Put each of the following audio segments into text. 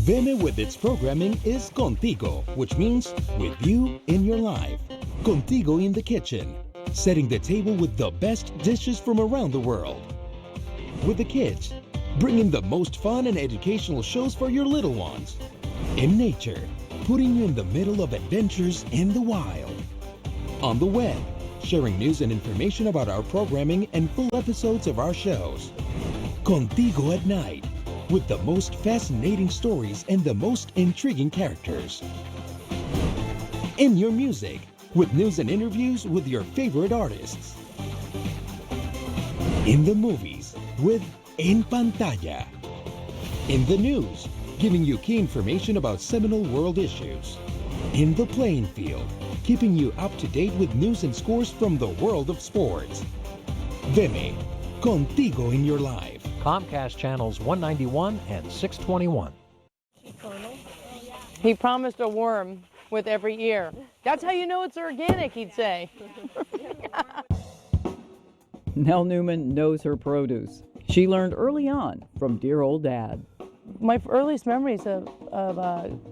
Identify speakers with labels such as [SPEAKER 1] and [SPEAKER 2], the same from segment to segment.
[SPEAKER 1] Veme with its programming is Contigo, which means with you in your life. Contigo in the kitchen, setting the table with the best dishes from around the world. With the kids, bringing the most fun and educational shows for your little ones. In nature, putting you in the middle of adventures in the wild. On the web, sharing news and information about our programming and full episodes of our shows. Contigo at night, with the most fascinating stories and the most intriguing characters. In your music, with news and interviews with your favorite artists. In the movies, with En Pantalla. In the news, giving you key information about seminal world issues. In the playing field, keeping you up to date with news and scores from the world of sports. Veme, Contigo in your life.
[SPEAKER 2] Comcast channels 191 and 621.
[SPEAKER 3] He promised a worm with every ear. That's how you know it's organic, he'd say.
[SPEAKER 4] Nell Newman knows her produce. She learned early on from dear old Dad.
[SPEAKER 3] My earliest memories of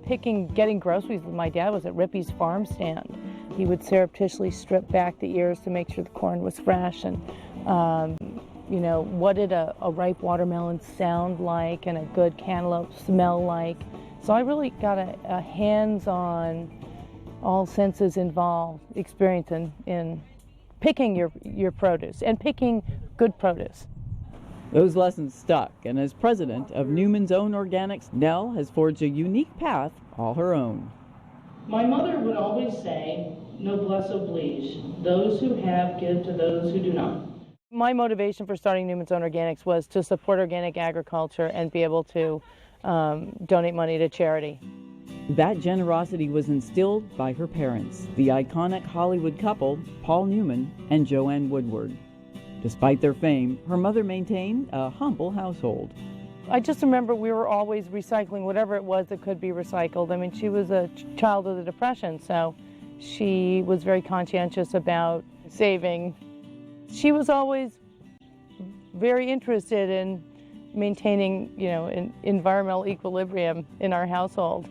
[SPEAKER 3] getting groceries with my dad was at Rippy's farm stand. He would surreptitiously strip back the ears to make sure the corn was fresh, and what did a ripe watermelon sound like and a good cantaloupe smell like. So I really got a hands-on, all senses involved experience in picking your produce and picking good produce.
[SPEAKER 4] Those lessons stuck, and as president of Newman's Own Organics, Nell has forged a unique path all her own.
[SPEAKER 5] My mother would always say, noblesse oblige, those who have give to those who do not.
[SPEAKER 3] My motivation for starting Newman's Own Organics was to support organic agriculture and be able to donate money to charity.
[SPEAKER 4] That generosity was instilled by her parents, the iconic Hollywood couple, Paul Newman and Joanne Woodward. Despite their fame, her mother maintained a humble household.
[SPEAKER 3] I just remember we were always recycling whatever it was that could be recycled. I mean, she was a child of the Depression, so she was very conscientious about saving. She was always very interested in maintaining, an environmental equilibrium in our household.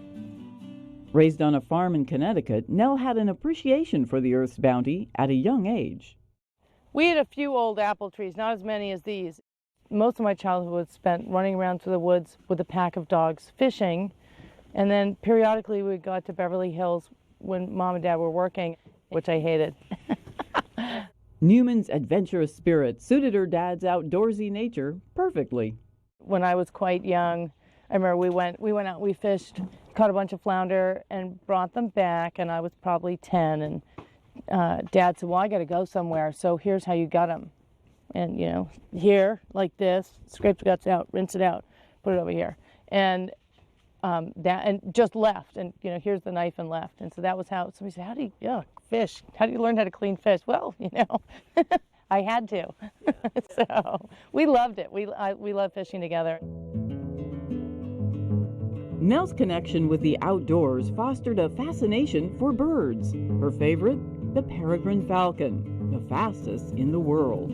[SPEAKER 4] Raised on a farm in Connecticut, Nell had an appreciation for the earth's bounty at a young age.
[SPEAKER 3] We had a few old apple trees, not as many as these. Most of my childhood was spent running around through the woods with a pack of dogs fishing, and then periodically we got to Beverly Hills when Mom and Dad were working, which I hated.
[SPEAKER 4] Newman's adventurous spirit suited her dad's outdoorsy nature perfectly.
[SPEAKER 3] When I was quite young, I remember we went out, we fished, caught a bunch of flounder and brought them back, and I was probably 10, and Dad said, well, I got to go somewhere, so here's how you got them. And, here, like this, scrape the guts out, rinse it out, put it over here. And and just left, and, here's the knife and left. And so that was how, somebody said, how do you learn how to clean fish? Well, I had to. So we loved it. We loved fishing together.
[SPEAKER 4] Nell's connection with the outdoors fostered a fascination for birds. Her favorite, the peregrine falcon, the fastest in the world.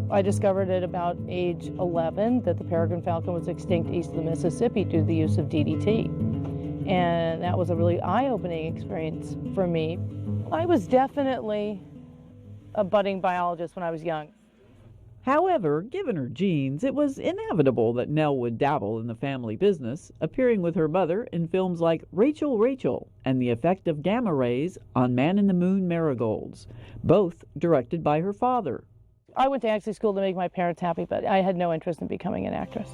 [SPEAKER 3] I discovered at about age 11 that the peregrine falcon was extinct east of the Mississippi due to the use of DDT. And that was a really eye-opening experience for me. I was definitely a budding biologist when I was young.
[SPEAKER 4] However, given her genes, it was inevitable that Nell would dabble in the family business, appearing with her mother in films like Rachel, Rachel and the Effect of Gamma Rays on Man in the Moon Marigolds, both directed by her father.
[SPEAKER 3] I went to acting school to make my parents happy, but I had no interest in becoming an actress.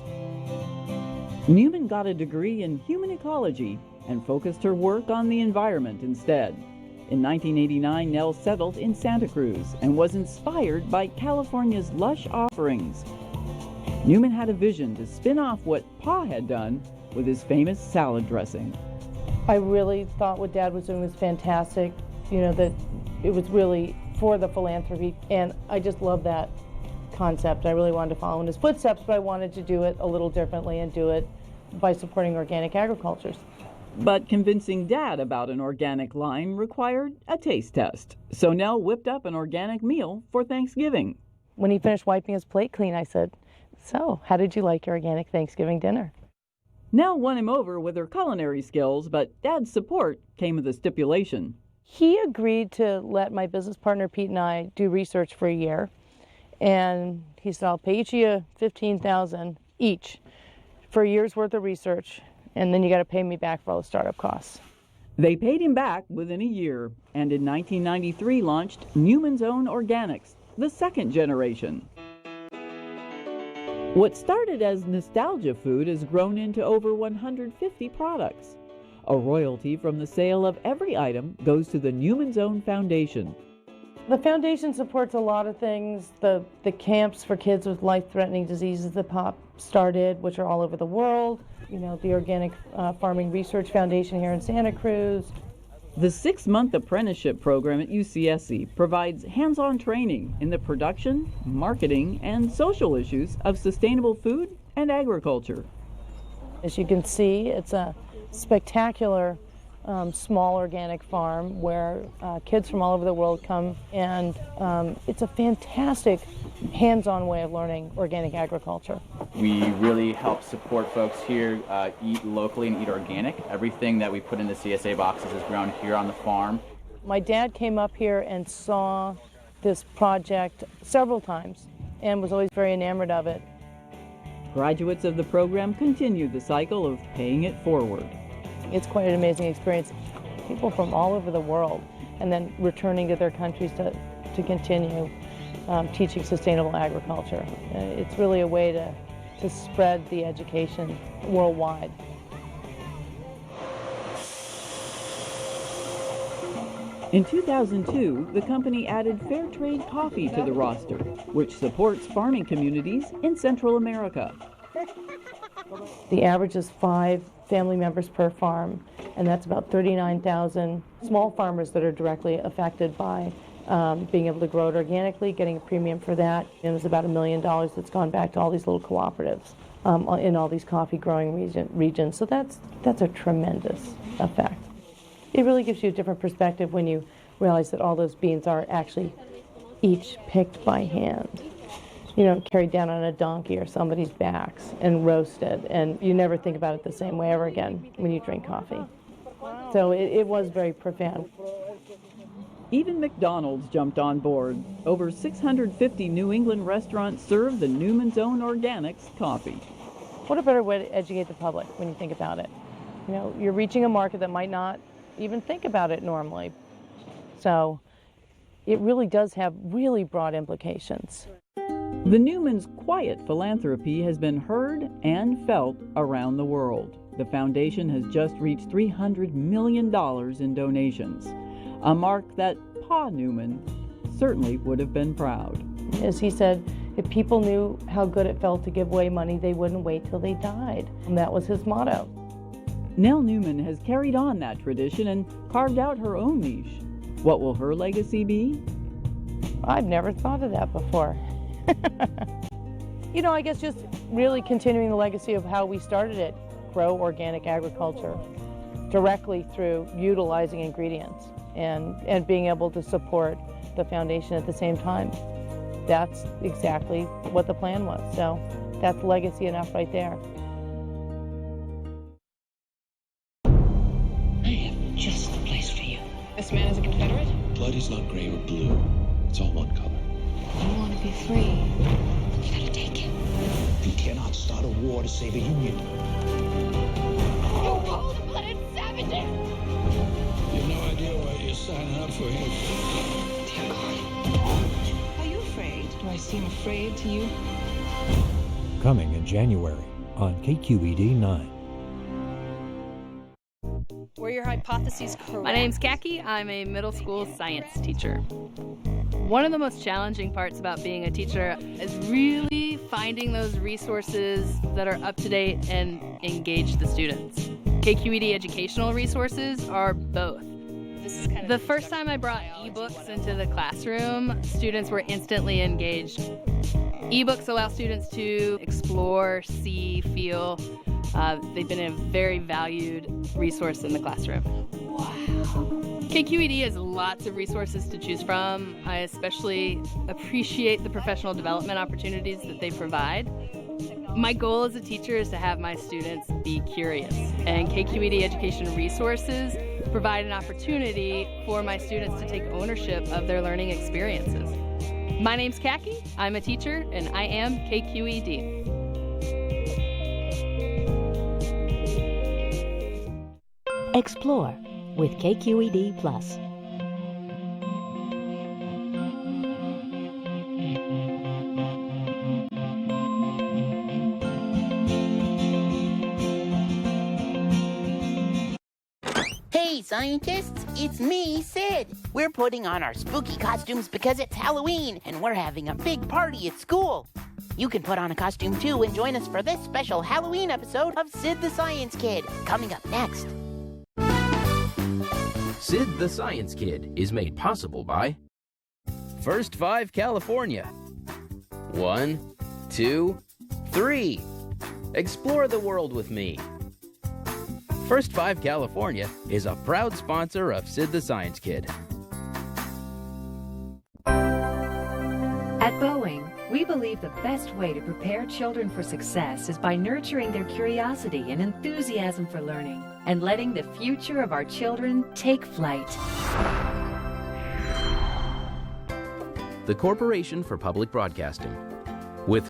[SPEAKER 4] Newman got a degree in human ecology and focused her work on the environment instead. In 1989, Nell settled in Santa Cruz and was inspired by California's lush offerings. Newman had a vision to spin off what Pa had done with his famous salad dressing.
[SPEAKER 3] I really thought what Dad was doing was fantastic, that it was really for the philanthropy, and I just love that concept. I really wanted to follow in his footsteps, but I wanted to do it a little differently and do it by supporting organic agriculture.
[SPEAKER 4] But convincing Dad about an organic line required a taste test. So Nell whipped up an organic meal for Thanksgiving.
[SPEAKER 3] When he finished wiping his plate clean, I said, so, how did you like your organic Thanksgiving dinner?
[SPEAKER 4] Nell won him over with her culinary skills, but Dad's support came with a stipulation.
[SPEAKER 3] He agreed to let my business partner Pete and I do research for a year. And he said, I'll pay each of you $15,000 each for a year's worth of research, and then you got to pay me back for all the startup costs.
[SPEAKER 4] They paid him back within a year, and in 1993 launched Newman's Own Organics, the second generation. What started as nostalgia food has grown into over 150 products. A royalty from the sale of every item goes to the Newman's Own Foundation.
[SPEAKER 3] The foundation supports a lot of things. The camps for kids with life-threatening diseases that Pop started, which are all over the world. You know, the Organic Farming Research Foundation here in Santa Cruz.
[SPEAKER 4] The 6-month apprenticeship program at UCSC provides hands-on training in the production, marketing, and social issues of sustainable food and agriculture.
[SPEAKER 3] As you can see, it's a spectacular small organic farm where kids from all over the world come, and it's a fantastic hands-on way of learning organic agriculture.
[SPEAKER 6] We really help support folks here eat locally and eat organic. Everything that we put in the CSA boxes is grown here on the farm.
[SPEAKER 3] My dad came up here and saw this project several times and was always very enamored of it.
[SPEAKER 4] Graduates of the program continue the cycle of paying it forward.
[SPEAKER 3] It's quite an amazing experience. People from all over the world, and then returning to their countries to continue teaching sustainable agriculture. It's really a way to spread the education worldwide.
[SPEAKER 4] In 2002, the company added Fair Trade Coffee to the roster, which supports farming communities in Central America.
[SPEAKER 3] The average is 5 family members per farm, and that's about 39,000 small farmers that are directly affected by being able to grow it organically, getting a premium for that. And it's about $1 million that's gone back to all these little cooperatives in all these coffee growing regions. So that's a tremendous effect. It really gives you a different perspective when you realize that all those beans are actually each picked by hand. You know, carried down on a donkey or somebody's backs and roasted, and you never think about it the same way ever again when you drink coffee. So it was very profound.
[SPEAKER 4] Even McDonald's jumped on board. Over 650 New England restaurants serve the Newman's Own Organics coffee.
[SPEAKER 3] What a better way to educate the public when you think about it. You know, you're reaching a market that might not even think about it normally. So it really does have really broad implications.
[SPEAKER 4] The Newman's quiet philanthropy has been heard and felt around the world. The foundation has just reached $300 million in donations, a mark that Pa Newman certainly would have been proud.
[SPEAKER 3] As he said, if people knew how good it felt to give away money, they wouldn't wait till they died. And that was his motto.
[SPEAKER 4] Nell Newman has carried on that tradition and carved out her own niche. What will her legacy be?
[SPEAKER 3] I've never thought of that before. You know, I guess just really continuing the legacy of how we started it, grow organic agriculture directly through utilizing ingredients and being able to support the foundation at the same time. That's exactly what the plan was. So that's legacy enough right there.
[SPEAKER 7] I have just the place for you.
[SPEAKER 8] This man is a Confederate?
[SPEAKER 7] Blood is not gray or blue. It's all one color.
[SPEAKER 8] You want to be free. You gotta take him.
[SPEAKER 7] You cannot start a war to save a union.
[SPEAKER 8] You cold-blooded savages!
[SPEAKER 7] You have no idea why you're signing up for him.
[SPEAKER 8] Dear God. Are you afraid? Do I seem afraid to you?
[SPEAKER 2] Coming in January on KQED 9.
[SPEAKER 9] Were your hypotheses correct? My name's Kaki. I'm a middle school science teacher. One of the most challenging parts about being a teacher is really finding those resources that are up to date and engage the students. KQED educational resources are both. The first time I brought ebooks into the classroom, students were instantly engaged. Ebooks allow students to explore, see, feel. They've been a very valued resource in the classroom. Wow. KQED has lots of resources to choose from. I especially appreciate the professional development opportunities that they provide. My goal as a teacher is to have my students be curious, and KQED Education Resources provide an opportunity for my students to take ownership of their learning experiences. My name's Kaki, I'm a teacher, and I am KQED.
[SPEAKER 10] Explore with KQED Plus.
[SPEAKER 11] Hey scientists, it's me, Sid. We're putting on our spooky costumes because it's Halloween and we're having a big party at school. You can put on a costume too and join us for this special Halloween episode of Sid the Science Kid, coming up next.
[SPEAKER 12] Sid the Science Kid is made possible by First 5 California. 1, 2, 3. Explore the world with me. First 5 California is a proud sponsor of Sid the Science Kid.
[SPEAKER 13] At Boeing, we believe the best way to prepare children for success is by nurturing their curiosity and enthusiasm for learning and letting the future of our children take flight.
[SPEAKER 12] The Corporation for Public Broadcasting. With